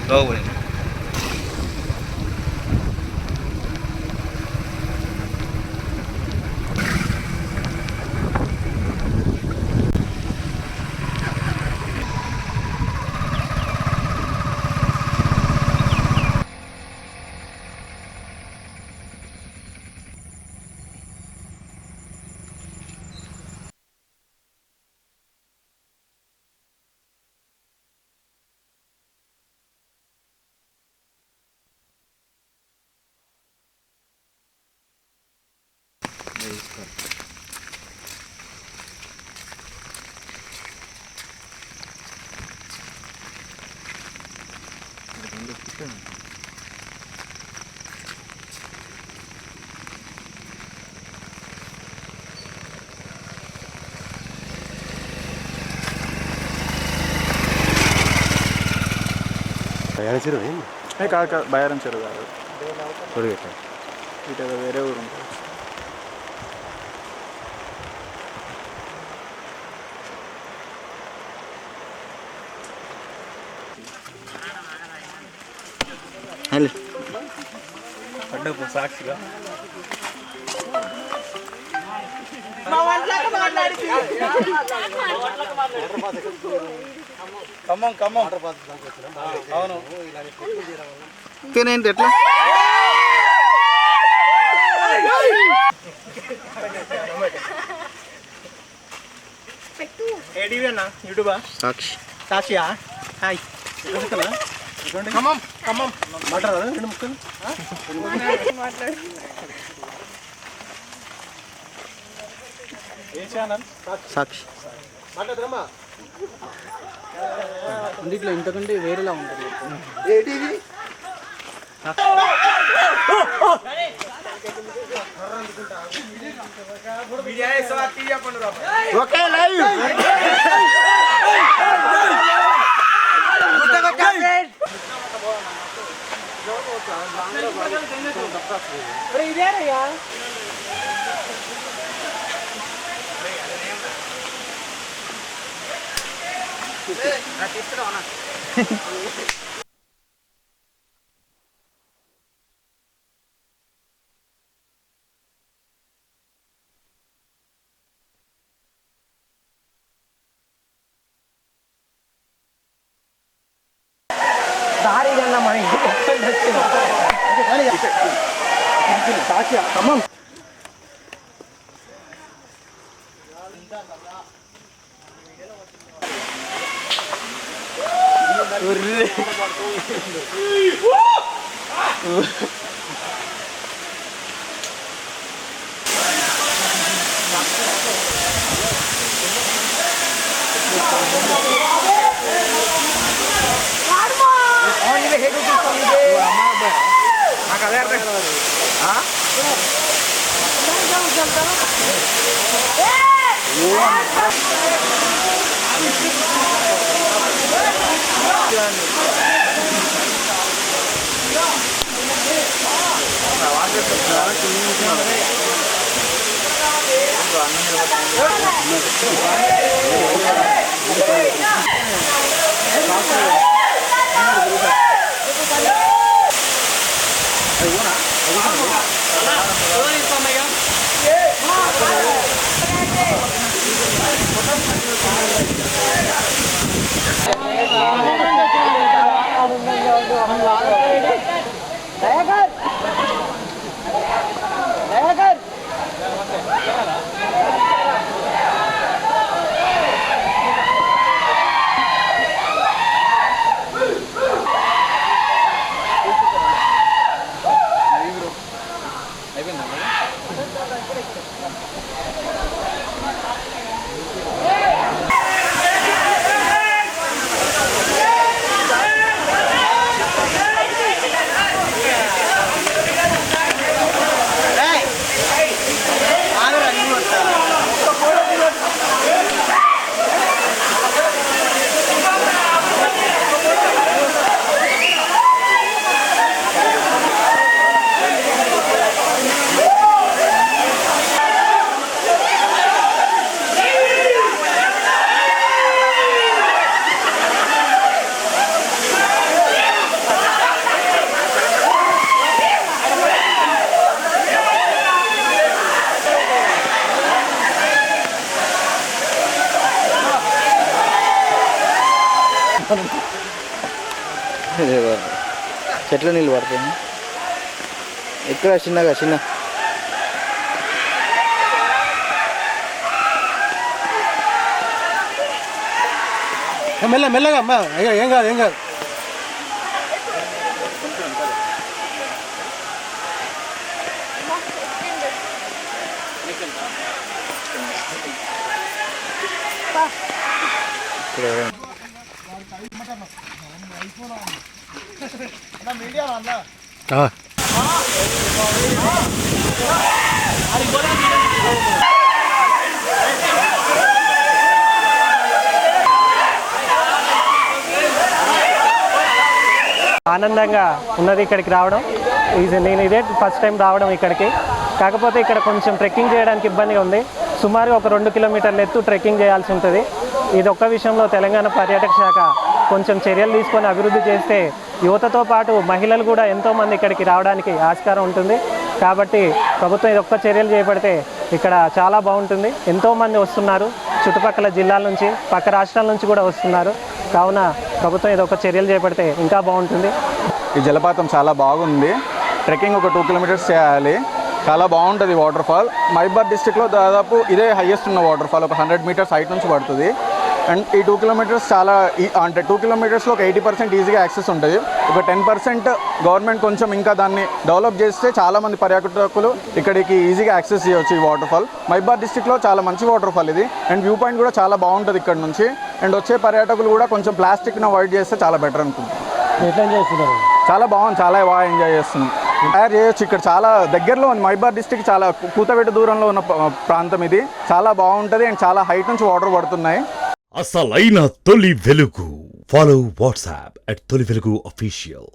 లోపలికి బయారం చెరువు ఏంది? కాదు కాదు, బయారం చెరువు కాదు, పొడిగట్ట ఇటు ఏదో వేరే ఊరు ఉంటుంది. పండుగ సాక్షిగా ఖమ్మం ఖమ్మం అవును తినేంటి ఎట్లా ఏటీవీ అన్న యూట్యూబా సాక్షి సాక్షియా హాయ్ ఖమ్మం ఖమ్మం మాట్లాడారా రెండు ముక్కలు? ఏ ఛానల్ సాక్షి మాట్లాడరమ్మా అన్నిట్లో ఇంతకంటే వేరేలా ఉంటుంది. ఏటీవీ ఓకే లైవ్ ఇదేరయ్యా దారి మన ఖమ్మం నాకు అదే అర్థం చెట్ల నీళ్ళు పడుతుంది ఇక్కడ చిన్న మెల్లగా అమ్మా ఏం కాదు ఆనందంగా ఉన్నది ఇక్కడికి రావడం. నేను ఇదే ఫస్ట్ టైం రావడం ఇక్కడికి. కాకపోతే ఇక్కడ కొంచెం ట్రెక్కింగ్ చేయడానికి ఇబ్బందిగా ఉంది. సుమారుగా ఒక 2 కిలోమీటర్ల ఎత్తు ట్రెక్కింగ్ చేయాల్సి ఉంటుంది. ఇది ఒక్క విషయంలో తెలంగాణ పర్యాటక శాఖ కొంచెం చర్యలు తీసుకొని అభివృద్ధి చేస్తే యువతతో పాటు మహిళలు కూడా ఎంతోమంది ఇక్కడికి రావడానికి ఆస్కారం ఉంటుంది. కాబట్టి ప్రభుత్వం ఇది ఒక్క చర్యలు చేపడితే ఇక్కడ చాలా బాగుంటుంది. ఎంతోమంది వస్తున్నారు, చుట్టుపక్కల జిల్లాల నుంచి, పక్క రాష్ట్రాల నుంచి కూడా వస్తున్నారు. కావున ప్రభుత్వం ఇది ఒక చర్యలు చేపడితే ఇంకా బాగుంటుంది. ఈ జలపాతం చాలా బాగుంది. ట్రెక్కింగ్ ఒక 2 కిలోమీటర్స్ చేయాలి. చాలా బాగుంటుంది వాటర్ ఫాల్. మైబాద్ డిస్టిక్లో దాదాపు ఇదే హైయెస్ట్ ఉన్న వాటర్ ఫాల్. ఒక 100 మీటర్స్ హైట్ నుంచి పడుతుంది. అండ్ ఈ 2 కిలోమీటర్స్ చాలా అంటే 2 కిలోమీటర్స్లో ఒక 80% ఈజీగా యాక్సెస్ ఉంటుంది. ఒక 10% గవర్నమెంట్ కొంచెం ఇంకా దాన్ని డెవలప్ చేస్తే చాలామంది పర్యాటకులు ఇక్కడికి ఈజీగా యాక్సెస్ చేయవచ్చు ఈ వాటర్ ఫాల్. మైబాద్ డిస్టిక్లో చాలా మంచి వాటర్ ఫాల్ ఇది. అండ్ వ్యూ పాయింట్ కూడా చాలా బాగుంటుంది ఇక్కడ నుంచి. అండ్ వచ్చే పర్యాటకులు కూడా కొంచెం ప్లాస్టిక్ని అవాయిడ్ చేస్తే చాలా బెటర్ అనుకుంటున్నాను. చాలా బాగుంది, చాలా బాగా ఎంజాయ్ చేస్తున్నాం. తయారు చేయొచ్చు ఇక్కడ. చాలా దగ్గరలో ఉంది. మైబాద్ డిస్టిక్ చాలా కూతవేట దూరంలో ఉన్న ప్రాంతం ఇది. చాలా బాగుంటుంది అండ్ చాలా హైట్ నుంచి వాటర్ పడుతున్నాయి. అసలైన తొలి వెలుగు. ఫాలో వాట్సాప్ @తొలి వెలుగు అఫీషియల్.